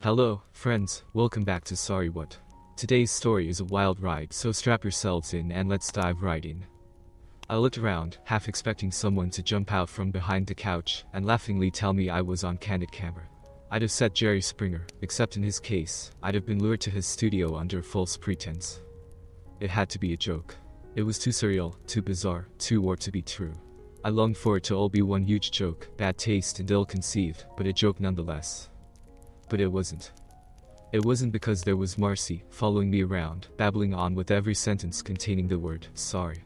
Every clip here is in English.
Hello, friends, welcome back to Sorry What. Today's story is a wild ride, so strap yourselves in and let's dive right in. I looked around, half expecting someone to jump out from behind the couch and laughingly tell me I was on candid camera. I'd have said Jerry Springer, except in his case, I'd have been lured to his studio under false pretense. It had to be a joke. It was too surreal, too bizarre, too or to be true. I longed for it to all be one huge joke, bad taste and ill-conceived, but a joke nonetheless. But it wasn't. It wasn't because there was Marcy following me around, babbling on with every sentence containing the word sorry.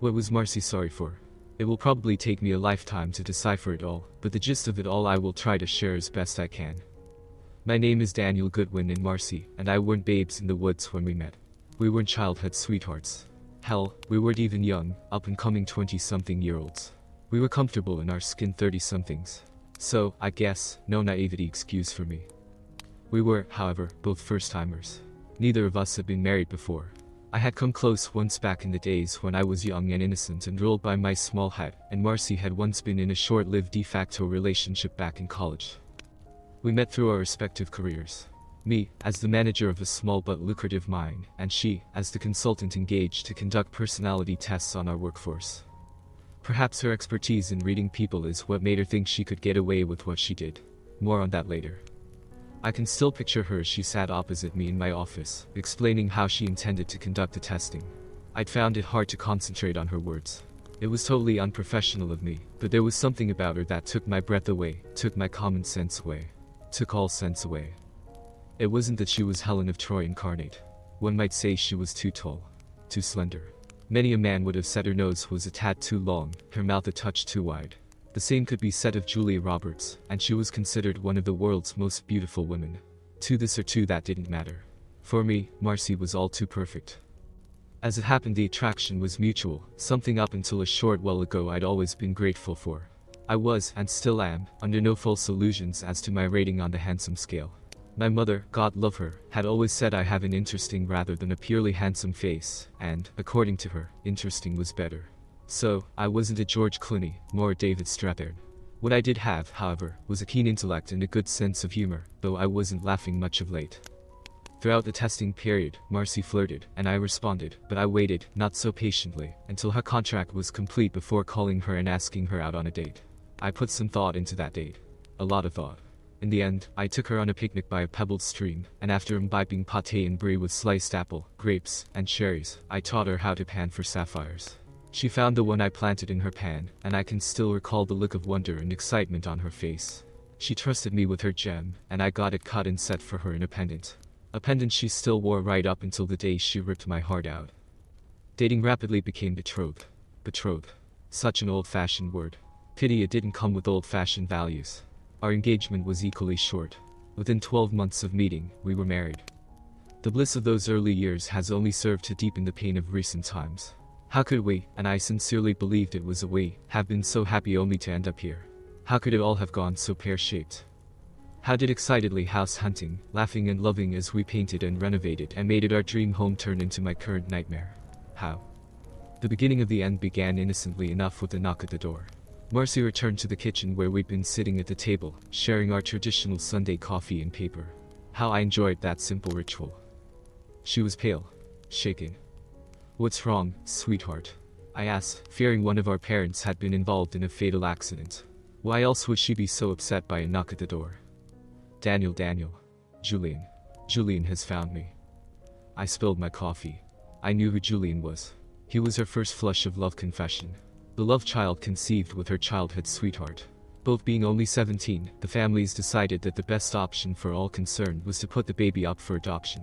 What was Marcy sorry for? It will probably take me a lifetime to decipher it all, but the gist of it all I will try to share as best I can. My name is Daniel Goodwin and Marcy, and I weren't babes in the woods when we met. We weren't childhood sweethearts. Hell, we weren't even young, up-and-coming 20-something-year-olds. We were comfortable in our skin 30-somethings. So, I guess, no naivety excuse for me. We were, however, both first-timers. Neither of us had been married before. I had come close once back in the days when I was young and innocent and rolled by my small hat, and Marcy had once been in a short-lived de facto relationship back in college. We met through our respective careers. Me, as the manager of a small but lucrative mine, and she, as the consultant engaged to conduct personality tests on our workforce. Perhaps her expertise in reading people is what made her think she could get away with what she did. More on that later. I can still picture her as she sat opposite me in my office, explaining how she intended to conduct the testing. I'd found it hard to concentrate on her words. It was totally unprofessional of me, but there was something about her that took my breath away, took my common sense away, took all sense away. It wasn't that she was Helen of Troy incarnate. One might say she was too tall, too slender. Many a man would have said her nose was a tad too long, her mouth a touch too wide. The same could be said of Julia Roberts, and she was considered one of the world's most beautiful women. To this or to that didn't matter. For me, Marcy was all too perfect. As it happened, the attraction was mutual, something up until a short while ago I'd always been grateful for. I was, and still am, under no false illusions as to my rating on the handsome scale. My mother, God love her, had always said I have an interesting rather than a purely handsome face, and, according to her, interesting was better. So, I wasn't a George Clooney, more a David Strathairn. What I did have, however, was a keen intellect and a good sense of humor, though I wasn't laughing much of late. Throughout the testing period, Marcy flirted, and I responded, but I waited, not so patiently, until her contract was complete before calling her and asking her out on a date. I put some thought into that date. A lot of thought. In the end, I took her on a picnic by a pebbled stream, and after imbibing pâté and brie with sliced apple, grapes, and cherries, I taught her how to pan for sapphires. She found the one I planted in her pan, and I can still recall the look of wonder and excitement on her face. She trusted me with her gem, and I got it cut and set for her in a pendant. A pendant she still wore right up until the day she ripped my heart out. Dating rapidly became betrothed. Betrothed. Such an old-fashioned word. Pity it didn't come with old-fashioned values. Our engagement was equally short. Within 12 months of meeting, we were married. The bliss of those early years has only served to deepen the pain of recent times. How could we, and I sincerely believed it was a we, have been so happy only to end up here? How could it all have gone so pear-shaped? How did excitedly house hunting, laughing and loving as we painted and renovated and made it our dream home turn into my current nightmare? How? The beginning of the end began innocently enough with a knock at the door. Marcy returned to the kitchen where we'd been sitting at the table, sharing our traditional Sunday coffee and paper. How I enjoyed that simple ritual. She was pale, shaking. "What's wrong, sweetheart?" I asked, fearing one of our parents had been involved in a fatal accident. Why else would she be so upset by a knock at the door? Daniel. Julian. Julian has found me. I spilled my coffee. I knew who Julian was. He was her first flush of love confession. The love child conceived with her childhood sweetheart. Both being only 17, the families decided that the best option for all concerned was to put the baby up for adoption.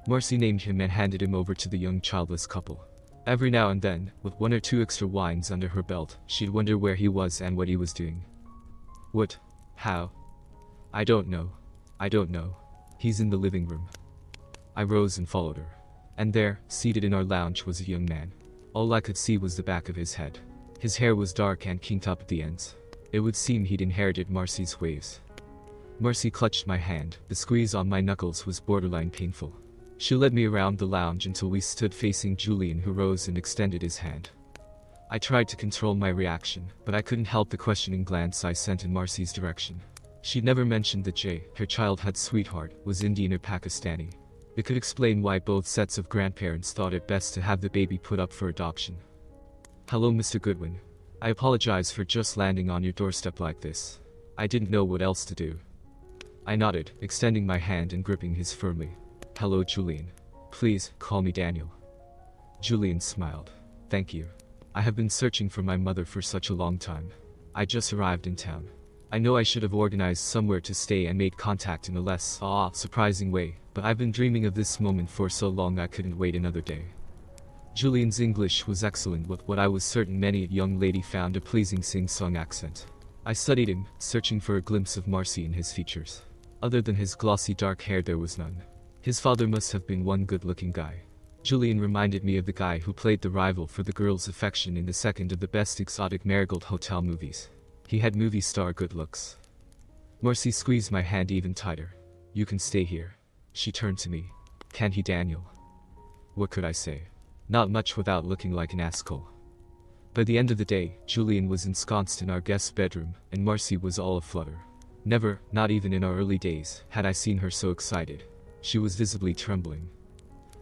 Marcy named him and handed him over to the young childless couple. Every now and then, with 1 or 2 extra wines under her belt, she'd wonder where he was and what he was doing. What? How? I don't know. He's in the living room. I rose and followed her. And there, seated in our lounge, was a young man. All I could see was the back of his head. His hair was dark and kinked up at the ends. It would seem he'd inherited Marcy's ways. Marcy clutched my hand. The squeeze on my knuckles was borderline painful. She led me around the lounge until we stood facing Julian, who rose and extended his hand. I tried to control my reaction, but I couldn't help the questioning glance I sent in Marcy's direction. She never mentioned that Jay, her childhood sweetheart, was Indian or Pakistani. It could explain why both sets of grandparents thought it best to have the baby put up for adoption. Hello, Mr. Goodwin. I apologize for just landing on your doorstep like this. I didn't know what else to do. I nodded, extending my hand and gripping his firmly. Hello, Julian. Please, call me Daniel. Julian smiled. Thank you. I have been searching for my mother for such a long time. I just arrived in town. I know I should have organized somewhere to stay and made contact in a less, surprising way, but I've been dreaming of this moment for so long I couldn't wait another day. Julian's English was excellent, with what I was certain many a young lady found a pleasing sing-song accent. I studied him, searching for a glimpse of Marcy in his features. Other than his glossy dark hair there was none. His father must have been one good-looking guy. Julian reminded me of the guy who played the rival for the girl's affection in the second of the best exotic Marigold Hotel movies. He had movie star good looks. Marcy squeezed my hand even tighter. You can stay here. She turned to me. Can he, Daniel? What could I say? Not much without looking like an asshole. By the end of the day, Julian was ensconced in our guest bedroom, and Marcy was all aflutter. Never, not even in our early days, had I seen her so excited. She was visibly trembling.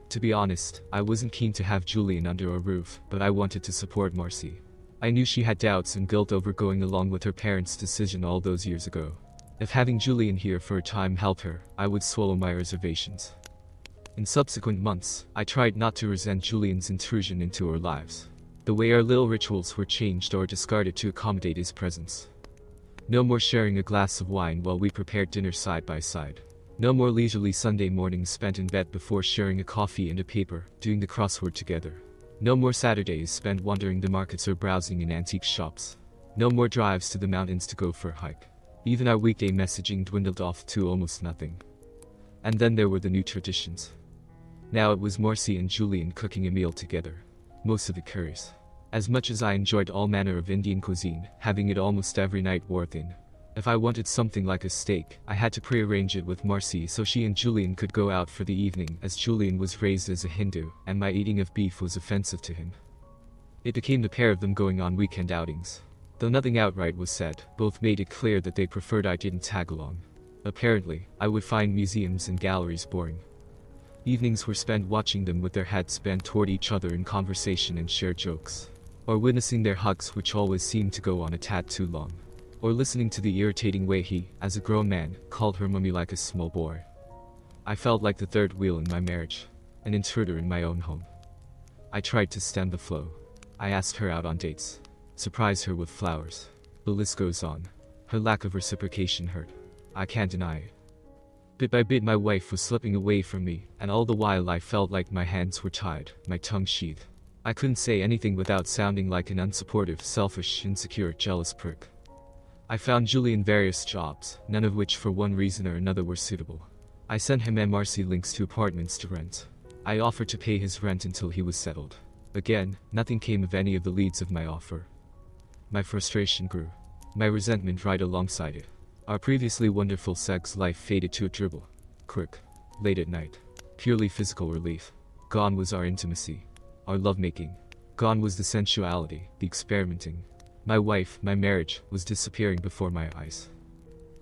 To be honest, I wasn't keen to have Julian under our roof, but I wanted to support Marcy. I knew she had doubts and guilt over going along with her parents' decision all those years ago. If having Julian here for a time helped her, I would swallow my reservations. In subsequent months, I tried not to resent Julian's intrusion into our lives. The way our little rituals were changed or discarded to accommodate his presence. No more sharing a glass of wine while we prepared dinner side by side. No more leisurely Sunday mornings spent in bed before sharing a coffee and a paper, doing the crossword together. No more Saturdays spent wandering the markets or browsing in antique shops. No more drives to the mountains to go for a hike. Even our weekday messaging dwindled off to almost nothing. And then there were the new traditions. Now it was Marcy and Julian cooking a meal together. Most of it curries. As much as I enjoyed all manner of Indian cuisine, having it almost every night wore thin. If I wanted something like a steak, I had to prearrange it with Marcy so she and Julian could go out for the evening, as Julian was raised as a Hindu, and my eating of beef was offensive to him. It became the pair of them going on weekend outings. Though nothing outright was said, both made it clear that they preferred I didn't tag along. Apparently, I would find museums and galleries boring. Evenings were spent watching them with their heads bent toward each other in conversation and shared jokes. Or witnessing their hugs, which always seemed to go on a tad too long. Or listening to the irritating way he, as a grown man, called her mummy like a small boy. I felt like the third wheel in my marriage, an intruder in my own home. I tried to stem the flow. I asked her out on dates, surprised her with flowers. The list goes on. Her lack of reciprocation hurt. I can't deny it. Bit by bit my wife was slipping away from me, and all the while I felt like my hands were tied, my tongue sheathed. I couldn't say anything without sounding like an unsupportive, selfish, insecure, jealous prick. I found Julian various jobs, none of which for one reason or another were suitable. I sent him and Marcy links to apartments to rent. I offered to pay his rent until he was settled. Again, nothing came of any of the leads of my offer. My frustration grew. My resentment right alongside it. Our previously wonderful sex life faded to a dribble. Quick. Late at night. Purely physical relief. Gone was our intimacy. Our lovemaking. Gone was the sensuality, the experimenting. My wife, my marriage, was disappearing before my eyes.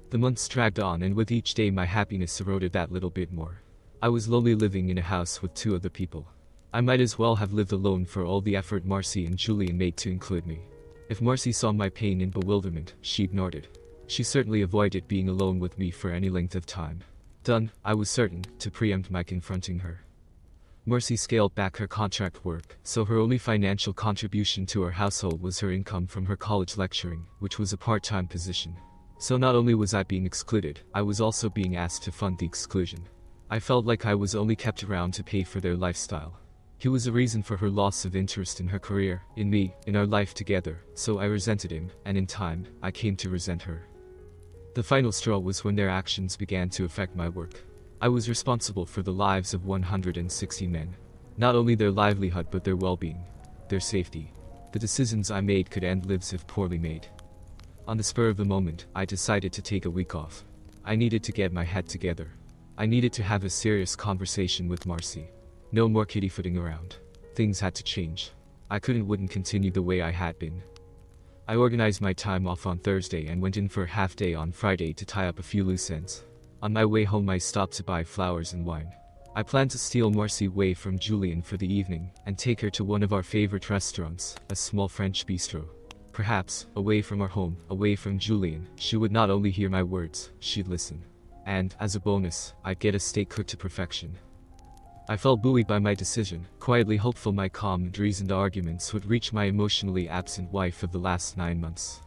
The months dragged on, and with each day my happiness eroded that little bit more. I was lonely living in a house with two other people. I might as well have lived alone for all the effort Marcy and Julian made to include me. If Marcy saw my pain and bewilderment, she ignored it. She certainly avoided being alone with me for any length of time. Done, I was certain, to preempt my confronting her. Marcy scaled back her contract work, so her only financial contribution to our household was her income from her college lecturing, which was a part-time position. So not only was I being excluded, I was also being asked to fund the exclusion. I felt like I was only kept around to pay for their lifestyle. He was a reason for her loss of interest in her career, in me, in our life together, so I resented him, and in time, I came to resent her. The final straw was when their actions began to affect my work. I was responsible for the lives of 160 men. Not only their livelihood but their well-being, their safety. The decisions I made could end lives if poorly made. On the spur of the moment, I decided to take a week off. I needed to get my head together. I needed to have a serious conversation with Marcy. No more kitty-footing around. Things had to change. I wouldn't continue the way I had been. I organized my time off on Thursday and went in for a half day on Friday to tie up a few loose ends. On my way home I stopped to buy flowers and wine. I planned to steal Marcy away from Julian for the evening and take her to one of our favorite restaurants, a small French bistro. Perhaps, away from our home, away from Julian, she would not only hear my words, she'd listen. And, as a bonus, I'd get a steak cooked to perfection. I felt buoyed by my decision, quietly hopeful my calm and reasoned arguments would reach my emotionally absent wife of the last 9 months.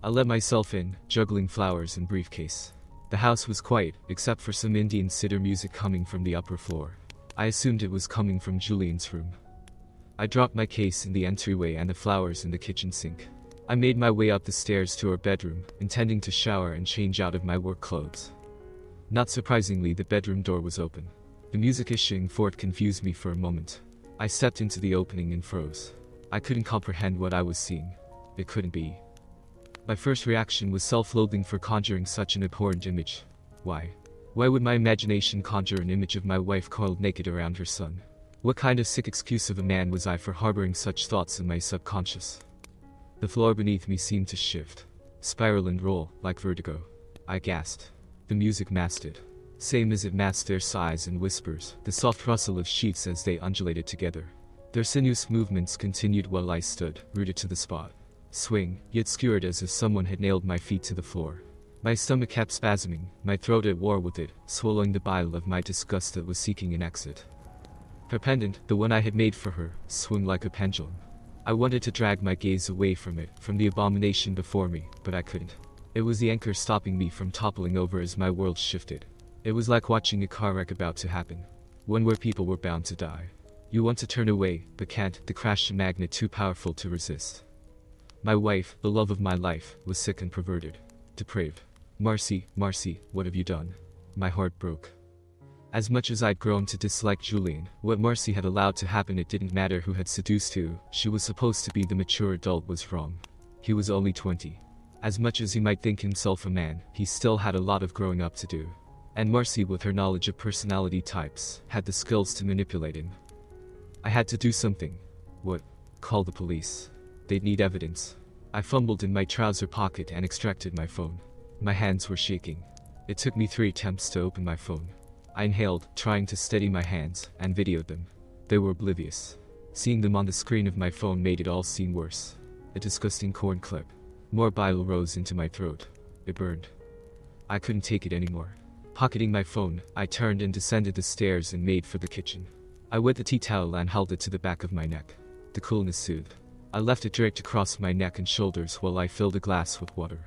I let myself in, juggling flowers and briefcase. The house was quiet, except for some Indian sitar music coming from the upper floor. I assumed it was coming from Julian's room. I dropped my case in the entryway and the flowers in the kitchen sink. I made my way up the stairs to our bedroom, intending to shower and change out of my work clothes. Not surprisingly, the bedroom door was open. The music issuing forth confused me for a moment. I stepped into the opening and froze. I couldn't comprehend what I was seeing. It couldn't be. My first reaction was self-loathing for conjuring such an abhorrent image. Why? Why would my imagination conjure an image of my wife coiled naked around her son? What kind of sick excuse of a man was I for harboring such thoughts in my subconscious? The floor beneath me seemed to shift, spiral and roll, like vertigo. I gasped. The music masked it. Same as it masked their sighs and whispers, the soft rustle of sheets as they undulated together. Their sinuous movements continued while I stood, rooted to the spot. Swing, yet skewered as if someone had nailed my feet to the floor. My stomach kept spasming, my throat at war with it, swallowing the bile of my disgust that was seeking an exit. Her pendant, the one I had made for her, swung like a pendulum. I wanted to drag my gaze away from it, from the abomination before me, but I couldn't. It was the anchor stopping me from toppling over as my world shifted. It was like watching a car wreck about to happen, one where people were bound to die. You want to turn away, but can't, the crash magnet too powerful to resist. My wife, the love of my life, was sick and perverted. Depraved. Marcy, what have you done? My heart broke. As much as I'd grown to dislike Julian, what Marcy had allowed to happen, it didn't matter who had seduced who. She was supposed to be the mature adult, was wrong. He was only 20. As much as he might think himself a man, he still had a lot of growing up to do. And Marcy, with her knowledge of personality types, had the skills to manipulate him. I had to do something. What? Call the police. They'd need evidence. I fumbled in my trouser pocket and extracted my phone. My hands were shaking. It took me 3 attempts to open my phone. I inhaled, trying to steady my hands, and videoed them. They were oblivious. Seeing them on the screen of my phone made it all seem worse. A disgusting corn clip. More bile rose into my throat. It burned. I couldn't take it anymore. Pocketing my phone, I turned and descended the stairs and made for the kitchen. I wet the tea towel and held it to the back of my neck. The coolness soothed. I left it draped across my neck and shoulders while I filled a glass with water.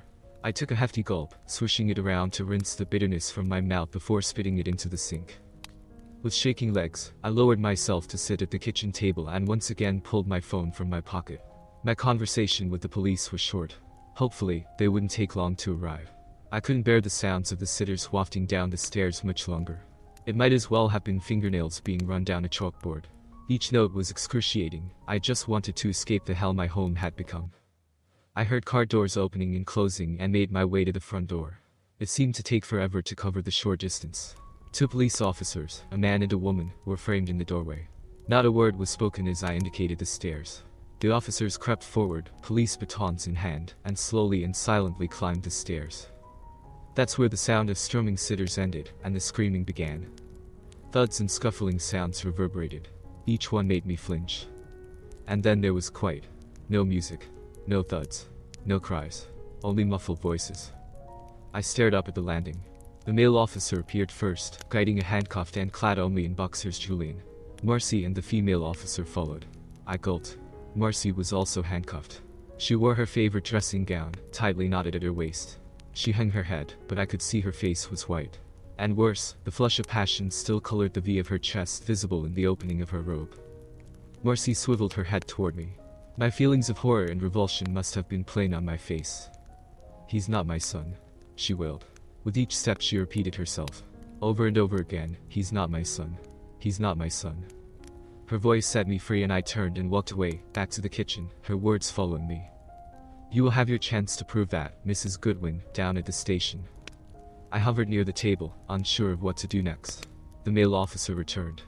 I took a hefty gulp, swishing it around to rinse the bitterness from my mouth before spitting it into the sink. With shaking legs, I lowered myself to sit at the kitchen table and once again pulled my phone from my pocket. My conversation with the police was short. Hopefully, they wouldn't take long to arrive. I couldn't bear the sounds of the sitters wafting down the stairs much longer. It might as well have been fingernails being run down a chalkboard. Each note was excruciating. I just wanted to escape the hell my home had become. I heard car doors opening and closing and made my way to the front door. It seemed to take forever to cover the short distance. 2 police officers, a man and a woman, were framed in the doorway. Not a word was spoken as I indicated the stairs. The officers crept forward, police batons in hand, and slowly and silently climbed the stairs. That's where the sound of strumming sitters ended, and the screaming began. Thuds and scuffling sounds reverberated. Each one made me flinch. And then there was quiet. No music. No thuds. No cries. Only muffled voices. I stared up at the landing. The male officer appeared first, guiding a handcuffed and clad only in boxers Julian. Marcy and the female officer followed. I gulped. Marcy was also handcuffed. She wore her favorite dressing gown, tightly knotted at her waist. She hung her head, but I could see her face was white. And worse, the flush of passion still colored the V of her chest visible in the opening of her robe. Marcy swiveled her head toward me. My feelings of horror and revulsion must have been plain on my face. "He's not my son," she wailed. With each step she repeated herself. Over and over again, "He's not my son. He's not my son." Her voice set me free and I turned and walked away, back to the kitchen, her words following me. "You will have your chance to prove that, Mrs. Goodwin, down at the station." I hovered near the table, unsure of what to do next. The male officer returned.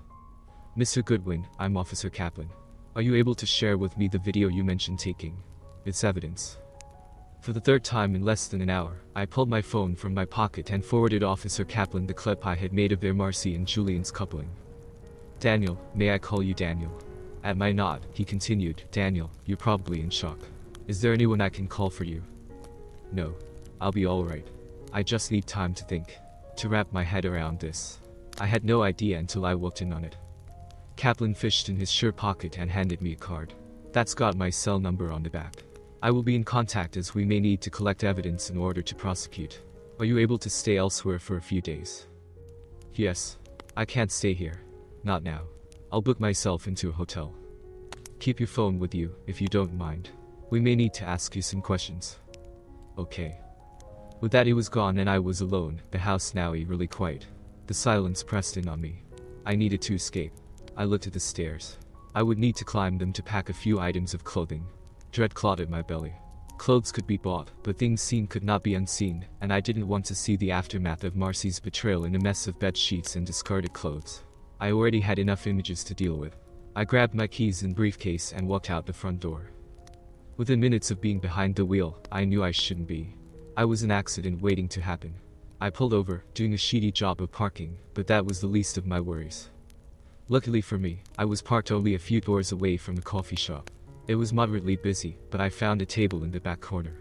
"Mr. Goodwin, I'm Officer Kaplan. Are you able to share with me the video you mentioned taking? It's evidence." For the third time in less than an hour, I pulled my phone from my pocket and forwarded Officer Kaplan the clip I had made of their Marcy and Julian's coupling. "Daniel, may I call you Daniel?" At my nod, he continued, "Daniel, you're probably in shock. Is there anyone I can call for you?" "No. I'll be alright. I just need time to think. To wrap my head around this." I had no idea until I walked in on it. Kaplan fished in his shirt pocket and handed me a card. "That's got my cell number on the back. I will be in contact as we may need to collect evidence in order to prosecute. Are you able to stay elsewhere for a few days?" "Yes. I can't stay here. Not now. I'll book myself into a hotel." "Keep your phone with you, if you don't mind. We may need to ask you some questions." "Okay." With that he was gone and I was alone, the house now eerily quiet. The silence pressed in on me. I needed to escape. I looked at the stairs. I would need to climb them to pack a few items of clothing. Dread clawed at my belly. Clothes could be bought, but things seen could not be unseen, and I didn't want to see the aftermath of Marcy's betrayal in a mess of bed sheets and discarded clothes. I already had enough images to deal with. I grabbed my keys and briefcase and walked out the front door. Within minutes of being behind the wheel, I knew I shouldn't be. I was an accident waiting to happen. I pulled over, doing a shitty job of parking, but that was the least of my worries. Luckily for me, I was parked only a few doors away from the coffee shop. It was moderately busy, but I found a table in the back corner.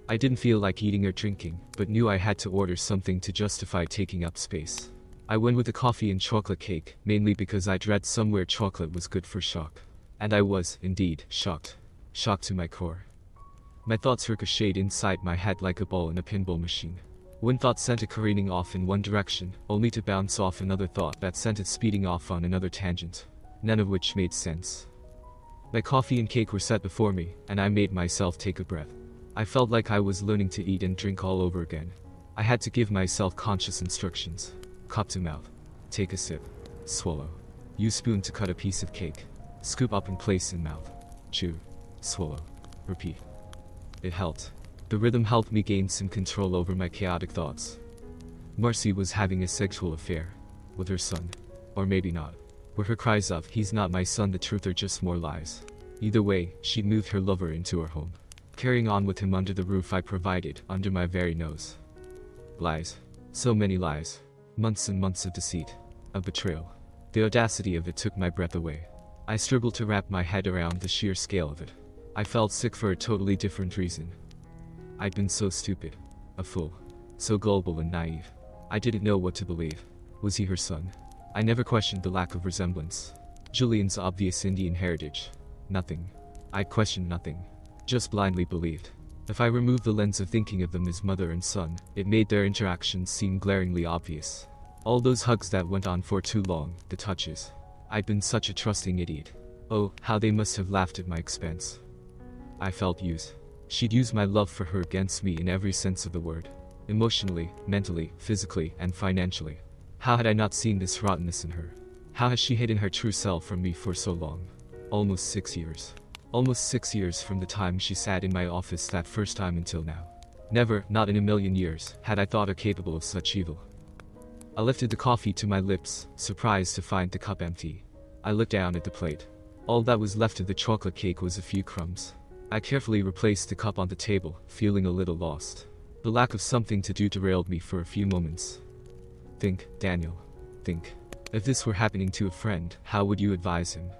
I didn't feel like eating or drinking, but knew I had to order something to justify taking up space. I went with a coffee and chocolate cake, mainly because I'd read somewhere chocolate was good for shock. And I was, indeed, shocked. Shocked to my core. My thoughts ricocheted inside my head like a ball in a pinball machine. One thought sent it careening off in one direction, only to bounce off another thought that sent it speeding off on another tangent. None of which made sense. My coffee and cake were set before me, and I made myself take a breath. I felt like I was learning to eat and drink all over again. I had to give myself conscious instructions. Cup to mouth. Take a sip. Swallow. Use spoon to cut a piece of cake. Scoop up and place in mouth. Chew. Swallow. Repeat. It helped. The rhythm helped me gain some control over my chaotic thoughts. Marcy was having a sexual affair. With her son. Or maybe not. Were her cries of, "He's not my son," the truth, or just more lies? Either way, she'd moved her lover into her home. Carrying on with him under the roof I provided, under my very nose. Lies. So many lies. Months and months of deceit. Of betrayal. The audacity of it took my breath away. I struggled to wrap my head around the sheer scale of it. I felt sick for a totally different reason. I'd been so stupid. A fool. So gullible and naive. I didn't know what to believe. Was he her son? I never questioned the lack of resemblance. Julian's obvious Indian heritage. Nothing. I questioned nothing. Just blindly believed. If I removed the lens of thinking of them as mother and son, it made their interactions seem glaringly obvious. All those hugs that went on for too long, the touches. I'd been such a trusting idiot. Oh, how they must have laughed at my expense. I felt used. She'd used my love for her against me in every sense of the word. Emotionally, mentally, physically, and financially. How had I not seen this rottenness in her? How has she hidden her true self from me for so long? Almost 6 years. Almost 6 years from the time she sat in my office that first time until now. Never, not in a million years, had I thought her capable of such evil. I lifted the coffee to my lips, surprised to find the cup empty. I looked down at the plate. All that was left of the chocolate cake was a few crumbs. I carefully replaced the cup on the table, feeling a little lost. The lack of something to do derailed me for a few moments. Think, Daniel. Think. If this were happening to a friend, how would you advise him?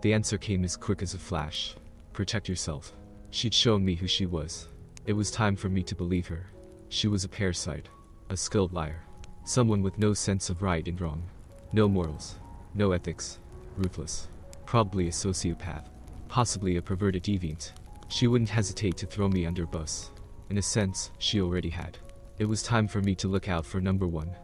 The answer came as quick as a flash. Protect yourself. She'd shown me who she was. It was time for me to believe her. She was a parasite. A skilled liar. Someone with no sense of right and wrong. No morals. No ethics. Ruthless. Probably a sociopath. Possibly a perverted deviant. She wouldn't hesitate to throw me under a bus. In a sense, she already had. It was time for me to look out for number one.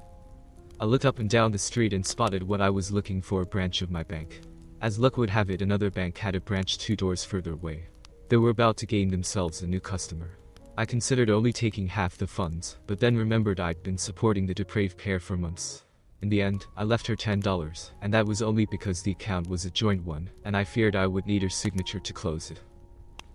I looked up and down the street and spotted what I was looking for, a branch of my bank. As luck would have it, another bank had a branch 2 doors further away. They were about to gain themselves a new customer. I considered only taking half the funds, but then remembered I'd been supporting the depraved pair for months. In the end, I left her $10, and that was only because the account was a joint one, and I feared I would need her signature to close it.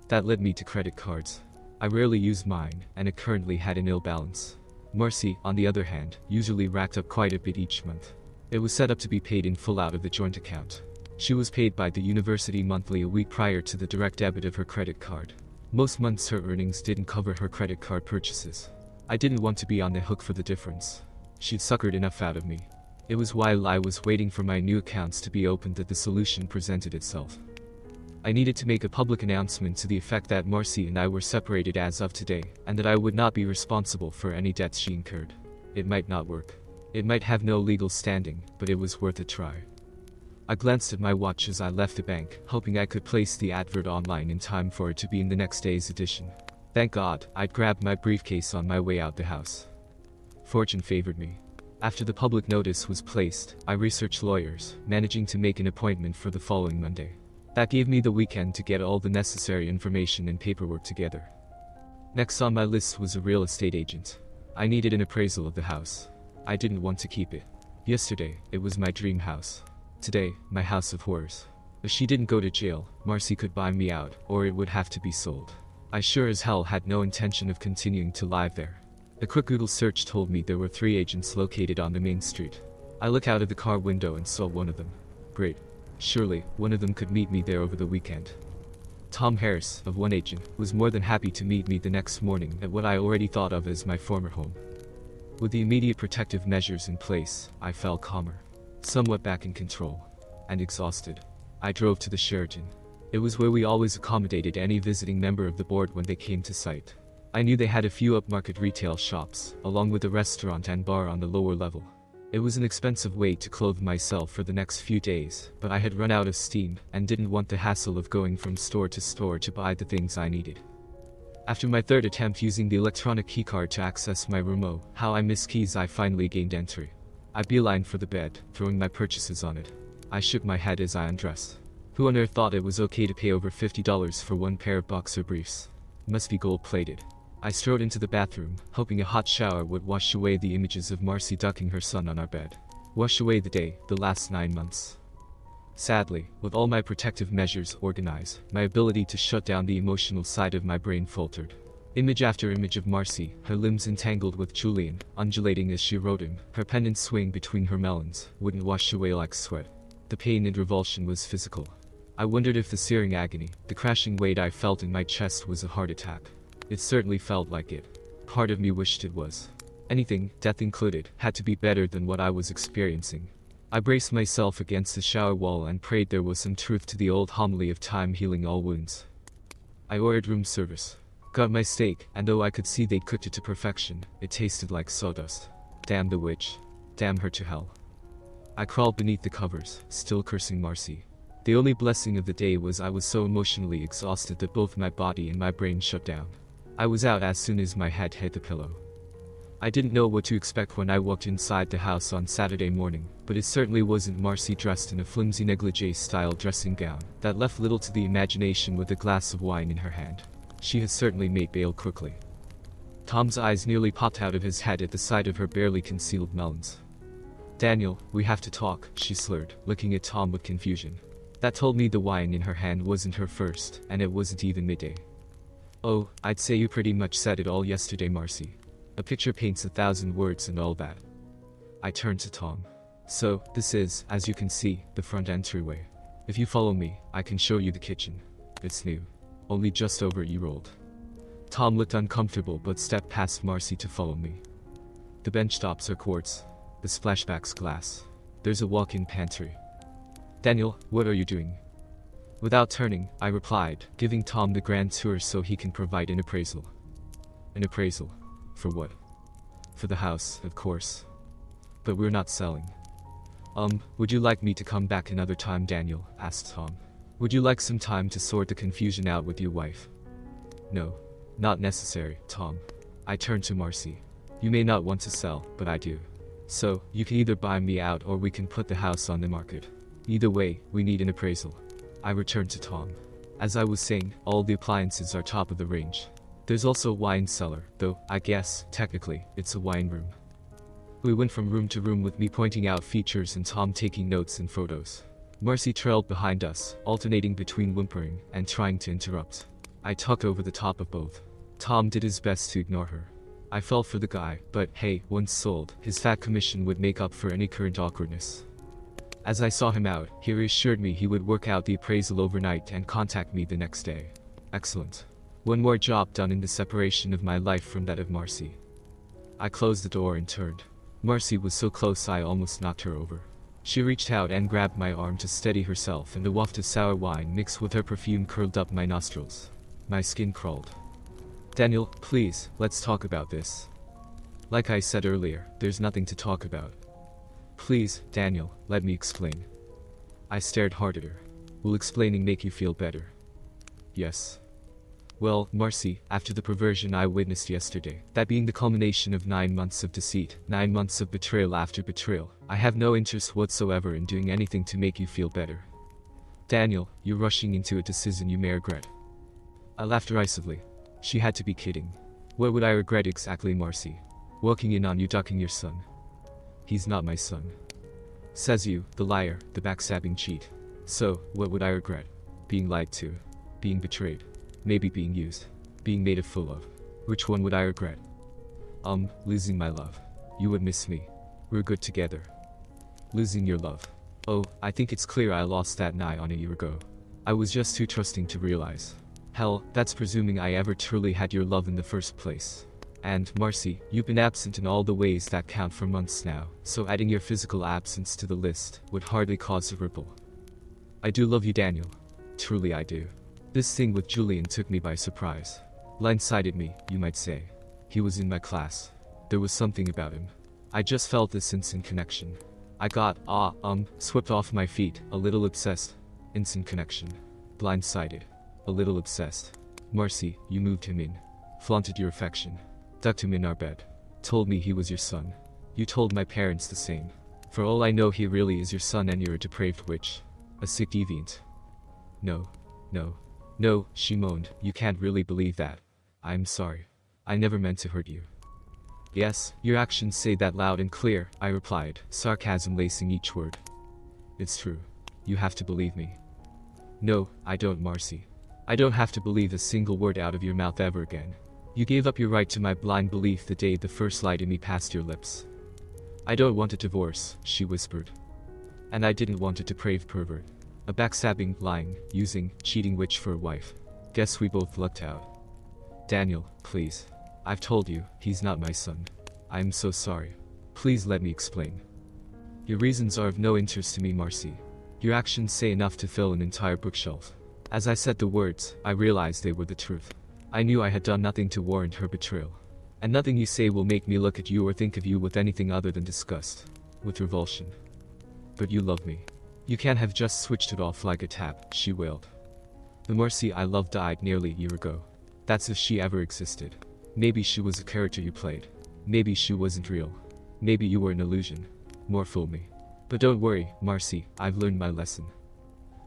That led me to credit cards. I rarely used mine, and it currently had an ill balance. Marcy, on the other hand, usually racked up quite a bit each month. It was set up to be paid in full out of the joint account. She was paid by the university monthly a week prior to the direct debit of her credit card. Most months her earnings didn't cover her credit card purchases. I didn't want to be on the hook for the difference. She'd suckered enough out of me. It was while I was waiting for my new accounts to be opened that the solution presented itself. I needed to make a public announcement to the effect that Marcy and I were separated as of today, and that I would not be responsible for any debts she incurred. It might not work. It might have no legal standing, but it was worth a try. I glanced at my watch as I left the bank, hoping I could place the advert online in time for it to be in the next day's edition. Thank God, I'd grabbed my briefcase on my way out the house. Fortune favored me. After the public notice was placed, I researched lawyers, managing to make an appointment for the following Monday. That gave me the weekend to get all the necessary information and paperwork together. Next on my list was a real estate agent. I needed an appraisal of the house. I didn't want to keep it. Yesterday, it was my dream house. Today, my house of horrors. If she didn't go to jail, Marcy could buy me out, or it would have to be sold. I sure as hell had no intention of continuing to live there. A quick Google search told me there were 3 agents located on the main street. I looked out of the car window and saw one of them. Great. Surely, one of them could meet me there over the weekend. Tom Harris, of one agent, was more than happy to meet me the next morning at what I already thought of as my former home. With the immediate protective measures in place, I felt calmer, somewhat back in control, and exhausted. I drove to the Sheraton. It was where we always accommodated any visiting member of the board when they came to site. I knew they had a few upmarket retail shops, along with a restaurant and bar on the lower level. It was an expensive way to clothe myself for the next few days, but I had run out of steam and didn't want the hassle of going from store to store to buy the things I needed. After my third attempt using the electronic keycard to access my room, oh, how I miss keys, I finally gained entry. I beelined for the bed, throwing my purchases on it. I shook my head as I undressed. Who on earth thought it was okay to pay over $50 for one pair of boxer briefs? Must be gold-plated. I strode into the bathroom, hoping a hot shower would wash away the images of Marcy ducking her son on our bed. Wash away the day, the last 9 months. Sadly, with all my protective measures organized, my ability to shut down the emotional side of my brain faltered. Image after image of Marcy, her limbs entangled with Julian, undulating as she rode him, her pendant swing between her melons, wouldn't wash away like sweat. The pain and revulsion was physical. I wondered if the searing agony, the crashing weight I felt in my chest was a heart attack. It certainly felt like it. Part of me wished it was. Anything, death included, had to be better than what I was experiencing. I braced myself against the shower wall and prayed there was some truth to the old homily of time healing all wounds. I ordered room service. Got my steak, and though I could see they'd cooked it to perfection, it tasted like sawdust. Damn the witch. Damn her to hell. I crawled beneath the covers, still cursing Marcy. The only blessing of the day was I was so emotionally exhausted that both my body and my brain shut down. I was out as soon as my head hit the pillow. I didn't know what to expect when I walked inside the house on Saturday morning, but it certainly wasn't Marcy dressed in a flimsy negligee-style dressing gown that left little to the imagination with a glass of wine in her hand. She had certainly made bail quickly. Tom's eyes nearly popped out of his head at the sight of her barely concealed melons. "Daniel, we have to talk," she slurred, looking at Tom with confusion. That told me the wine in her hand wasn't her first, and it wasn't even midday. "Oh, I'd say you pretty much said it all yesterday, Marcy. A picture paints 1,000 words and all that." I turned to Tom. "So, this is, as you can see, the front entryway. If you follow me, I can show you the kitchen. It's new. Only just over a year old." Tom looked uncomfortable but stepped past Marcy to follow me. The bench tops are quartz. The splashback's glass. There's a walk-in pantry. "Daniel, what are you doing?" Without turning, I replied, giving Tom the grand tour so he can provide an appraisal. "An appraisal? For what?" "For the house, of course. But we're not selling." Would you like me to come back another time, Daniel?" asked Tom. "Would you like some time to sort the confusion out with your wife?" "No. Not necessary, Tom." I turned to Marcy. "You may not want to sell, but I do. So, you can either buy me out or we can put the house on the market. Either way, we need an appraisal." I returned to Tom. "As I was saying, all the appliances are top of the range. There's also a wine cellar, though, I guess, technically, it's a wine room." We went from room to room with me pointing out features and Tom taking notes and photos. Marcy trailed behind us, alternating between whimpering and trying to interrupt. I talked over the top of both. Tom did his best to ignore her. I fell for the guy, but hey, once sold, his fat commission would make up for any current awkwardness. As I saw him out, he assured me he would work out the appraisal overnight and contact me the next day. Excellent. One more job done in the separation of my life from that of Marcy. I closed the door and turned. Marcy was so close I almost knocked her over. She reached out and grabbed my arm to steady herself, and the waft of sour wine mixed with her perfume curled up my nostrils. My skin crawled. Daniel, please, let's talk about this. Like I said earlier, there's nothing to talk about. Please, Daniel, let me explain. I stared hard at her. Will explaining make you feel better? Yes. Well, Marcy, after the perversion I witnessed yesterday, that being the culmination of 9 months of deceit, 9 months of betrayal after betrayal, I have no interest whatsoever in doing anything to make you feel better. Daniel, you're rushing into a decision you may regret. I laughed derisively. She had to be kidding. What would I regret exactly, Marcy? Walking in on you ducking your son. He's not my son. Says you, the liar, the backstabbing cheat. So, what would I regret? Being lied to. Being betrayed. Maybe being used. Being made a fool of. Which one would I regret? Losing my love. You would miss me. We're good together. Losing your love. Oh, I think it's clear I lost that nigh on a year ago. I was just too trusting to realize. Hell, that's presuming I ever truly had your love in the first place. And, Marcy, you've been absent in all the ways that count for months now, so adding your physical absence to the list would hardly cause a ripple. I do love you, Daniel. Truly I do. This thing with Julian took me by surprise. Blindsided me, you might say. He was in my class. There was something about him. I just felt this instant connection. I got, swept off my feet, a little obsessed. Instant connection. Blindsided. A little obsessed. Marcy, you moved him in. Flaunted your affection. Ducked him in our bed. Told me he was your son. You told my parents the same. For all I know, he really is your son and you're a depraved witch. A sick deviant. No, she moaned, you can't really believe that. I'm sorry. I never meant to hurt you. Yes, your actions say that loud and clear, I replied, sarcasm lacing each word. It's true. You have to believe me. No, I don't, Marcy. I don't have to believe a single word out of your mouth ever again. You gave up your right to my blind belief the day the first lie to me passed your lips. I don't want a divorce, she whispered. And I didn't want a depraved pervert. A backstabbing, lying, using, cheating witch for a wife. Guess we both lucked out. Daniel, please. I've told you, he's not my son. I'm so sorry. Please let me explain. Your reasons are of no interest to me, Marcy. Your actions say enough to fill an entire bookshelf. As I said the words, I realized they were the truth. I knew I had done nothing to warrant her betrayal. And nothing you say will make me look at you or think of you with anything other than disgust. With revulsion. But you love me. You can't have just switched it off like a tap, she wailed. The Marcy I loved died nearly a year ago. That's if she ever existed. Maybe she was a character you played. Maybe she wasn't real. Maybe you were an illusion. More fool me. But don't worry, Marcy, I've learned my lesson.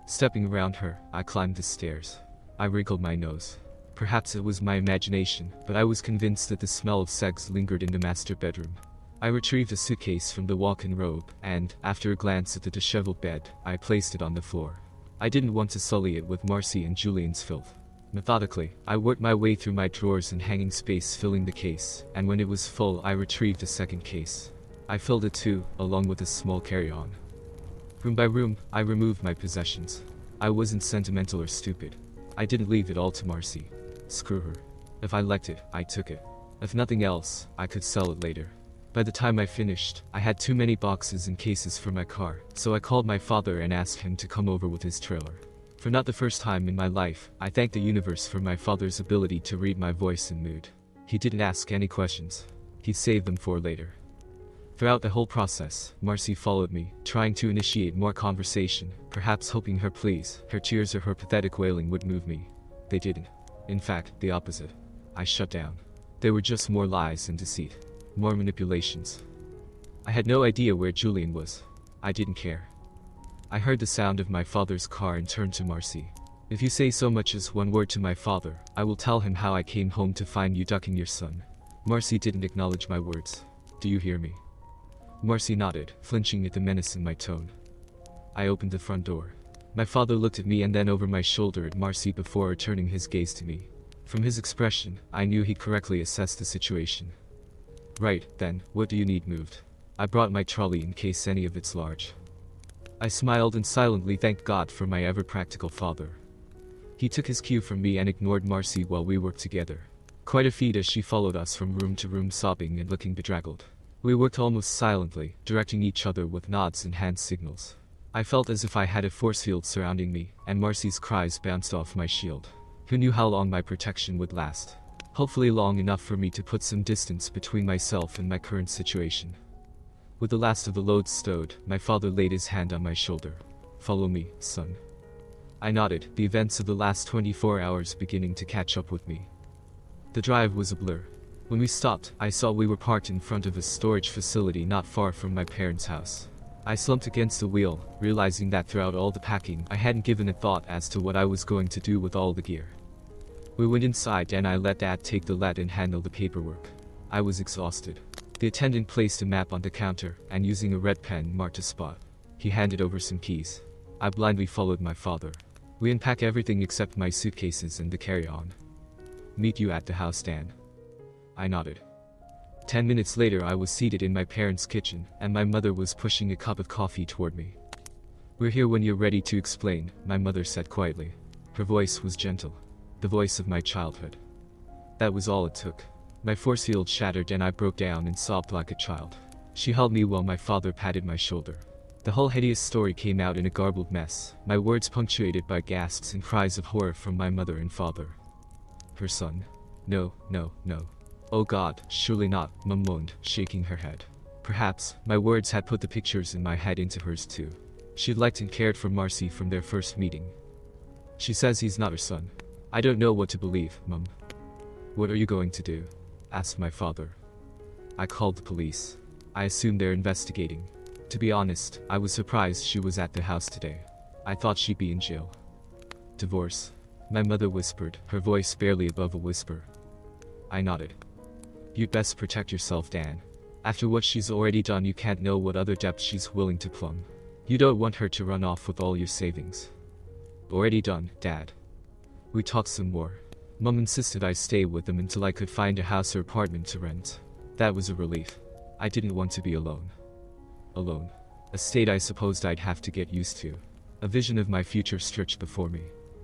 Stepping around her, I climbed the stairs. I wrinkled my nose. Perhaps it was my imagination, but I was convinced that the smell of sex lingered in the master bedroom. I retrieved a suitcase from the walk-in robe, and, after a glance at the disheveled bed, I placed it on the floor. I didn't want to sully it with Marcy and Julian's filth. Methodically, I worked my way through my drawers and hanging space, filling the case, and when it was full I retrieved a second case. I filled it too, along with a small carry-on. Room by room, I removed my possessions. I wasn't sentimental or stupid. I didn't leave it all to Marcy. Screw her. If I liked it, I took it. If nothing else, I could sell it later. By the time I finished, I had too many boxes and cases for my car, so I called my father and asked him to come over with his trailer. For not the first time in my life, I thanked the universe for my father's ability to read my voice and mood. He didn't ask any questions. He saved them for later. Throughout the whole process, Marcy followed me, trying to initiate more conversation, perhaps hoping her pleas, her tears or her pathetic wailing would move me. They didn't. In fact, the opposite. I shut down. They were just more lies and deceit. More manipulations. I had no idea where Julian was. I didn't care. I heard the sound of my father's car and turned to Marcy. If you say so much as one word to my father, I will tell him how I came home to find you ducking your son. Marcy didn't acknowledge my words. Do you hear me? Marcy nodded, flinching at the menace in my tone. I opened the front door. My father looked at me and then over my shoulder at Marcy before returning his gaze to me. From his expression, I knew he correctly assessed the situation. Right, then, what do you need moved? I brought my trolley in case any of it's large. I smiled and silently thanked God for my ever-practical father. He took his cue from me and ignored Marcy while we worked together. Quite a feat as she followed us from room to room sobbing and looking bedraggled. We worked almost silently, directing each other with nods and hand signals. I felt as if I had a force field surrounding me, and Marcy's cries bounced off my shield. Who knew how long my protection would last? Hopefully long enough for me to put some distance between myself and my current situation. With the last of the loads stowed, my father laid his hand on my shoulder. "Follow me, son." I nodded, the events of the last 24 hours beginning to catch up with me. The drive was a blur. When we stopped, I saw we were parked in front of a storage facility not far from my parents' house. I slumped against the wheel, realizing that throughout all the packing, I hadn't given a thought as to what I was going to do with all the gear. We went inside and I let Dad take the lead and handle the paperwork. I was exhausted. The attendant placed a map on the counter, and using a red pen marked a spot. He handed over some keys. I blindly followed my father. We unpacked everything except my suitcases and the carry-on. "Meet you at the house, Dan." I nodded. 10 minutes later I was seated in my parents' kitchen, and my mother was pushing a cup of coffee toward me. "We're here when you're ready to explain," my mother said quietly. Her voice was gentle. The voice of my childhood. That was all it took. My force field shattered and I broke down and sobbed like a child. She held me while my father patted my shoulder. The whole hideous story came out in a garbled mess, my words punctuated by gasps and cries of horror from my mother and father. "Her son? No, no, no. Oh God, surely not," Mum moaned, shaking her head. Perhaps, my words had put the pictures in my head into hers too. She'd liked and cared for Marcy from their first meeting. "She says he's not her son. I don't know what to believe, Mum." "What are you going to do?" asked my father. "I called the police. I assume they're investigating." To be honest, I was surprised she was at the house today. I thought she'd be in jail. "Divorce?" my mother whispered, her voice barely above a whisper. I nodded. "You'd best protect yourself, Dan. After what she's already done, you can't know what other depths she's willing to plumb. You don't want her to run off with all your savings." "Already done, Dad." We talked some more. Mum insisted I stay with them until I could find a house or apartment to rent. That was a relief. I didn't want to be alone. Alone. A state I supposed I'd have to get used to. A vision of my future stretched before me.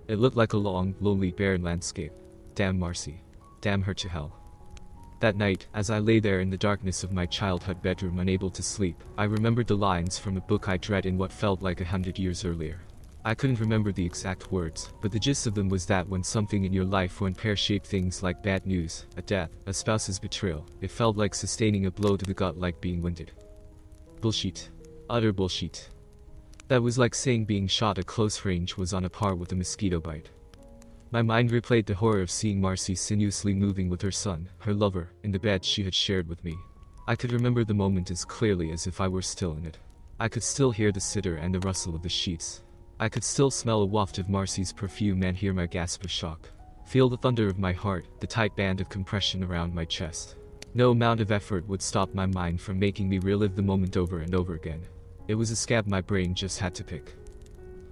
It looked like a long, lonely, barren landscape. Damn Marcy. Damn her to hell. That night, as I lay there in the darkness of my childhood bedroom unable to sleep, I remembered the lines from a book I'd read in what felt like 100 years earlier. I couldn't remember the exact words, but the gist of them was that when something in your life went pear-shaped, things like bad news, a death, a spouse's betrayal, it felt like sustaining a blow to the gut, like being winded. Bullshit. Utter bullshit. That was like saying being shot at close range was on a par with a mosquito bite. My mind replayed the horror of seeing Marcy sinuously moving with her son, her lover, in the bed she had shared with me. I could remember the moment as clearly as if I were still in it. I could still hear the sitter and the rustle of the sheets. I could still smell a waft of Marcy's perfume and hear my gasp of shock. Feel the thunder of my heart, the tight band of compression around my chest. No amount of effort would stop my mind from making me relive the moment over and over again. It was a scab my brain just had to pick.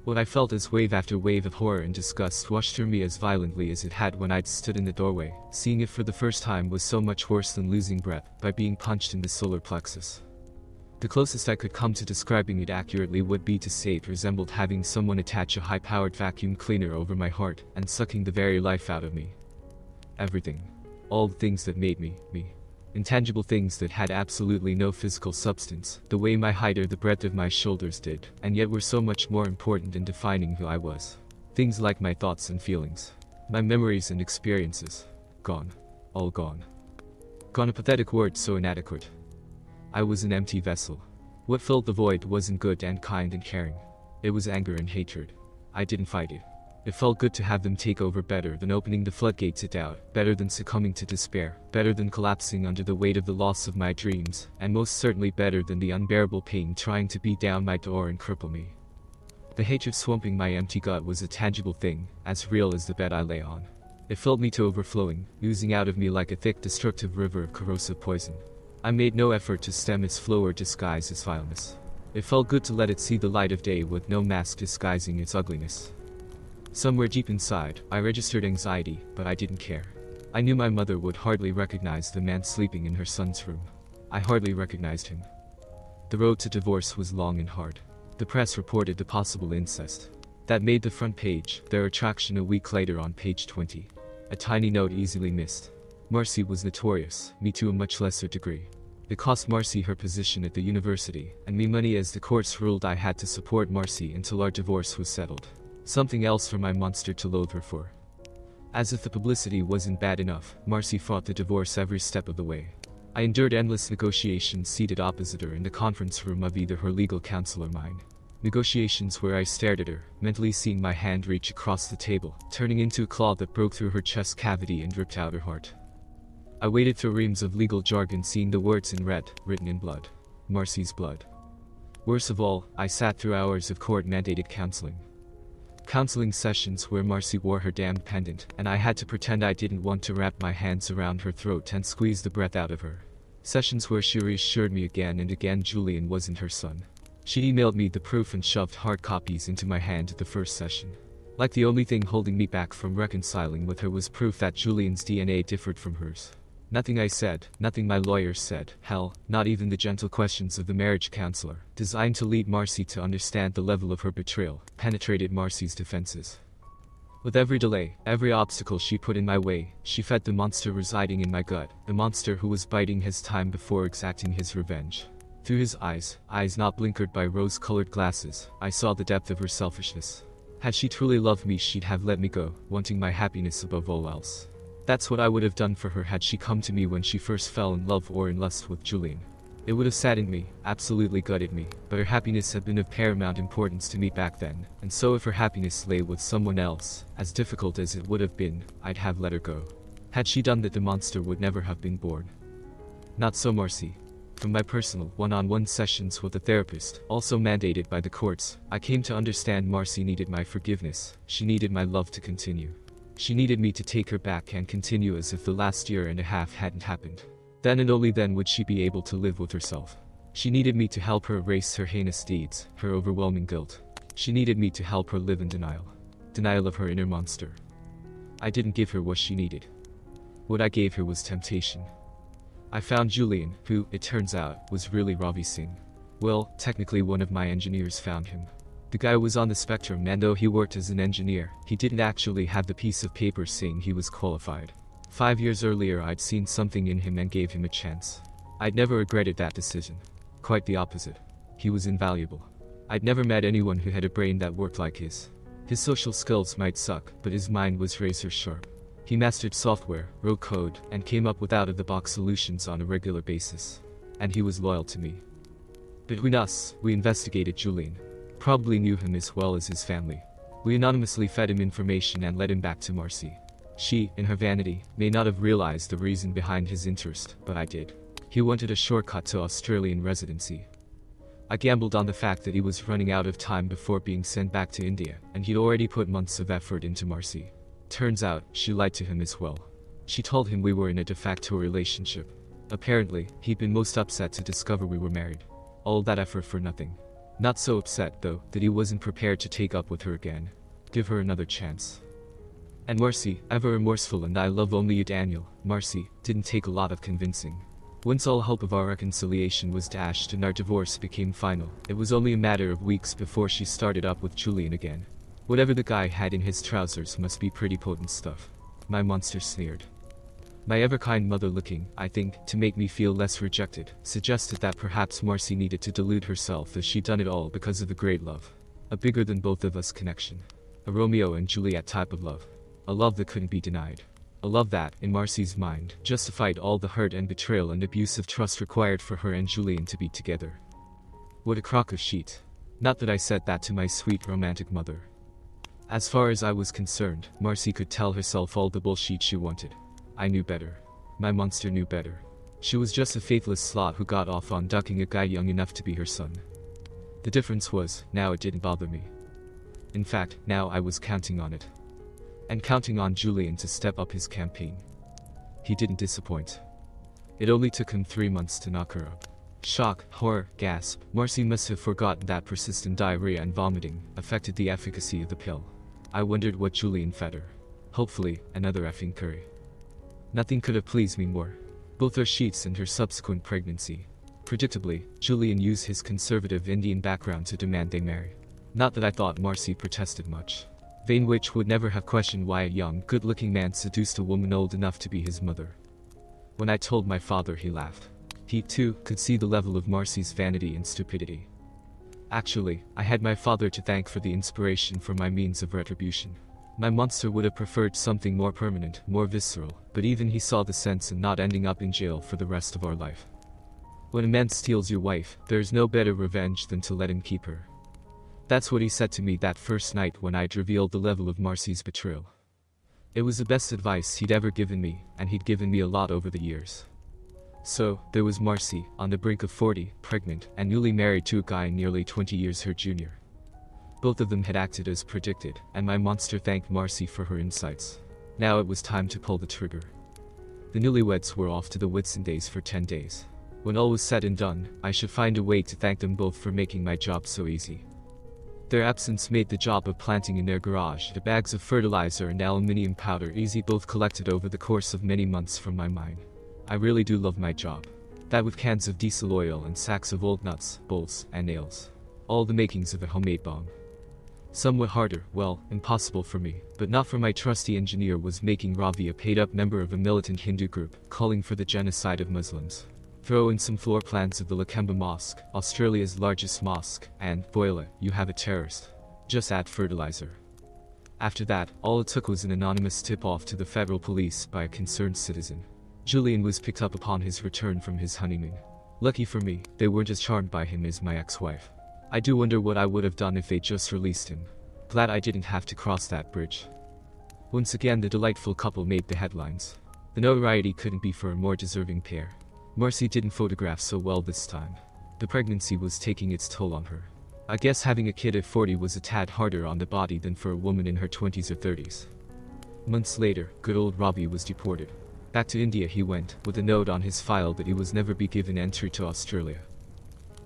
What I felt as wave after wave of horror and disgust washed through me as violently as it had when I'd stood in the doorway. Seeing it for the first time was so much worse than losing breath by being punched in the solar plexus. The closest I could come to describing it accurately would be to say it resembled having someone attach a high-powered vacuum cleaner over my heart and sucking the very life out of me. Everything. All the things that made me, me. Intangible things that had absolutely no physical substance, the way my height or the breadth of my shoulders did, and yet were so much more important in defining who I was. Things like my thoughts and feelings. My memories and experiences. Gone. All gone. Gone, a pathetic word so inadequate. I was an empty vessel. What filled the void wasn't good and kind and caring. It was anger and hatred. I didn't fight it. It felt good to have them take over, better than opening the floodgates of doubt, better than succumbing to despair, better than collapsing under the weight of the loss of my dreams, and most certainly better than the unbearable pain trying to beat down my door and cripple me. The hatred swamping my empty gut was a tangible thing, as real as the bed I lay on. It filled me to overflowing, oozing out of me like a thick, destructive river of corrosive poison. I made no effort to stem its flow or disguise its vileness. It felt good to let it see the light of day with no mask disguising its ugliness. Somewhere deep inside, I registered anxiety, but I didn't care. I knew my mother would hardly recognize the man sleeping in her son's room. I hardly recognized him. The road to divorce was long and hard. The press reported the possible incest. That made the front page, their attraction a week later on page 20. A tiny note easily missed. Marcy was notorious, me to a much lesser degree. It cost Marcy her position at the university, and me money as the courts ruled I had to support Marcy until our divorce was settled. Something else for my monster to loathe her for. As if the publicity wasn't bad enough, Marcy fought the divorce every step of the way. I endured endless negotiations seated opposite her in the conference room of either her legal counsel or mine. Negotiations where I stared at her, mentally seeing my hand reach across the table, turning into a claw that broke through her chest cavity and ripped out her heart. I waded through reams of legal jargon seeing the words in red, written in blood. Marcy's blood. Worst of all, I sat through hours of court-mandated counseling. Counseling sessions where Marcy wore her damned pendant, and I had to pretend I didn't want to wrap my hands around her throat and squeeze the breath out of her. Sessions where she reassured me again and again Julian wasn't her son. She emailed me the proof and shoved hard copies into my hand at the first session. Like the only thing holding me back from reconciling with her was proof that Julian's DNA differed from hers. Nothing I said, nothing my lawyers said, hell, not even the gentle questions of the marriage counselor, designed to lead Marcy to understand the level of her betrayal, penetrated Marcy's defenses. With every delay, every obstacle she put in my way, she fed the monster residing in my gut, the monster who was biding his time before exacting his revenge. Through his eyes not blinkered by rose-colored glasses, I saw the depth of her selfishness. Had she truly loved me, she'd have let me go, wanting my happiness above all else. That's what I would have done for her had she come to me when she first fell in love or in lust with Julian. It would have saddened me, absolutely gutted me, but her happiness had been of paramount importance to me back then, and so if her happiness lay with someone else, as difficult as it would have been, I'd have let her go. Had she done that, the monster would never have been born. Not so Marcy. From my personal, one-on-one sessions with a therapist, also mandated by the courts, I came to understand Marcy needed my forgiveness, she needed my love to continue. She needed me to take her back and continue as if the last year and a half hadn't happened. Then and only then would she be able to live with herself. She needed me to help her erase her heinous deeds, her overwhelming guilt. She needed me to help her live in denial. Denial of her inner monster. I didn't give her what she needed. What I gave her was temptation. I found Julian, who, it turns out, was really Ravi Singh. Well, technically one of my engineers found him. The guy was on the spectrum, and though he worked as an engineer, he didn't actually have the piece of paper saying he was qualified. 5 years earlier I'd seen something in him and gave him a chance. I'd never regretted that decision. Quite the opposite. He was invaluable. I'd never met anyone who had a brain that worked like his. His social skills might suck, but his mind was razor sharp. He mastered software, wrote code, and came up with out-of-the-box solutions on a regular basis. And he was loyal to me. Between us, we investigated Julian. Probably knew him as well as his family. We anonymously fed him information and led him back to Marcy. She, in her vanity, may not have realized the reason behind his interest, but I did. He wanted a shortcut to Australian residency. I gambled on the fact that he was running out of time before being sent back to India, and he'd already put months of effort into Marcy. Turns out, she lied to him as well. She told him we were in a de facto relationship. Apparently, he'd been most upset to discover we were married. All that effort for nothing. Not so upset, though, that he wasn't prepared to take up with her again. Give her another chance. And Marcy, ever remorseful and I love only you Daniel, Marcy, didn't take a lot of convincing. Once all hope of our reconciliation was dashed and our divorce became final, it was only a matter of weeks before she started up with Julian again. Whatever the guy had in his trousers must be pretty potent stuff. My monster sneered. My ever-kind mother, looking, I think, to make me feel less rejected, suggested that perhaps Marcy needed to delude herself as she'd done it all because of a great love. A bigger than both of us connection. A Romeo and Juliet type of love. A love that couldn't be denied. A love that, in Marcy's mind, justified all the hurt and betrayal and abuse of trust required for her and Julian to be together. What a crock of shit. Not that I said that to my sweet romantic mother. As far as I was concerned, Marcy could tell herself all the bullshit she wanted. I knew better. My monster knew better. She was just a faithless slut who got off on ducking a guy young enough to be her son. The difference was, now it didn't bother me. In fact, now I was counting on it. And counting on Julian to step up his campaign. He didn't disappoint. It only took him 3 months to knock her up. Shock, horror, gasp. Marcy must have forgotten that persistent diarrhea and vomiting affected the efficacy of the pill. I wondered what Julian fed her. Hopefully, another effing curry. Nothing could have pleased me more. Both her sheets and her subsequent pregnancy. Predictably, Julian used his conservative Indian background to demand they marry. Not that I thought Marcy protested much. Vain witch would never have questioned why a young, good-looking man seduced a woman old enough to be his mother. When I told my father, he laughed. He, too, could see the level of Marcy's vanity and stupidity. Actually, I had my father to thank for the inspiration for my means of retribution. My monster would have preferred something more permanent, more visceral, but even he saw the sense in not ending up in jail for the rest of our life. When a man steals your wife, there is no better revenge than to let him keep her. That's what he said to me that first night when I'd revealed the level of Marcy's betrayal. It was the best advice he'd ever given me, and he'd given me a lot over the years. So, there was Marcy, on the brink of 40, pregnant, and newly married to a guy nearly 20 years her junior. Both of them had acted as predicted, and my monster thanked Marcy for her insights. Now it was time to pull the trigger. The newlyweds were off to the Whitsun days for 10 days. When all was said and done, I should find a way to thank them both for making my job so easy. Their absence made the job of planting in their garage the bags of fertilizer and aluminium powder easy, both collected over the course of many months from my mind. I really do love my job. That with cans of diesel oil and sacks of old nuts, bolts, and nails. All the makings of a homemade bomb. Somewhat harder, well, impossible for me, but not for my trusty engineer, was making Ravi a paid-up member of a militant Hindu group, calling for the genocide of Muslims. Throw in some floor plans of the Lakemba Mosque, Australia's largest mosque, and, voila, you have a terrorist. Just add fertilizer. After that, all it took was an anonymous tip-off to the federal police by a concerned citizen. Julian was picked up upon his return from his honeymoon. Lucky for me, they weren't as charmed by him as my ex-wife. I do wonder what I would have done if they just released him. Glad I didn't have to cross that bridge. Once again, the delightful couple made the headlines. The notoriety couldn't be for a more deserving pair. Marcy didn't photograph so well this time. The pregnancy was taking its toll on her. I guess having a kid at 40 was a tad harder on the body than for a woman in her 20s or 30s. Months later, good old Robbie was deported. Back to India he went, with a note on his file that he was never be given entry to Australia.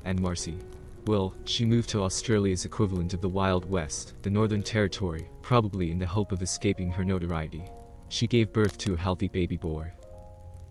And Marcy? Well, she moved to Australia's equivalent of the Wild West, the Northern Territory, probably in the hope of escaping her notoriety. She gave birth to a healthy baby boy.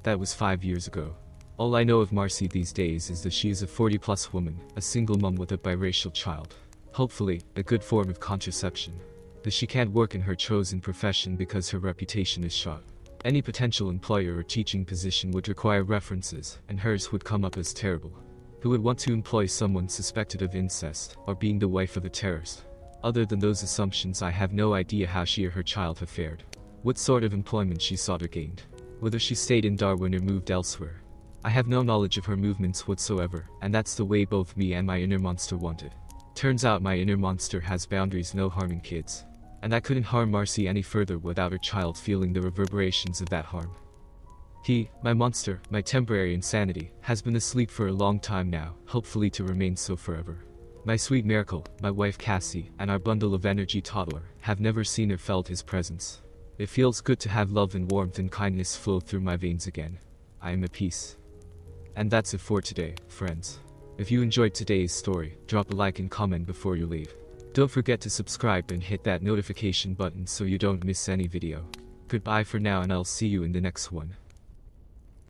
That was 5 years ago. All I know of Marcy these days is that she is a 40-plus woman, a single mom with a biracial child. Hopefully, a good form of contraception. That she can't work in her chosen profession because her reputation is shot. Any potential employer or teaching position would require references, and hers would come up as terrible. Who would want to employ someone suspected of incest, or being the wife of a terrorist? Other than those assumptions, I have no idea how she or her child have fared. What sort of employment she sought or gained. Whether she stayed in Darwin or moved elsewhere. I have no knowledge of her movements whatsoever, and that's the way both me and my inner monster want it. Turns out my inner monster has boundaries, no harming kids. And I couldn't harm Marcy any further without her child feeling the reverberations of that harm. He, my monster, my temporary insanity, has been asleep for a long time now, hopefully to remain so forever. My sweet miracle, my wife Cassie, and our bundle of energy toddler, have never seen or felt his presence. It feels good to have love and warmth and kindness flow through my veins again. I am at peace. And that's it for today, friends. If you enjoyed today's story, drop a like and comment before you leave. Don't forget to subscribe and hit that notification button so you don't miss any video. Goodbye for now, and I'll see you in the next one.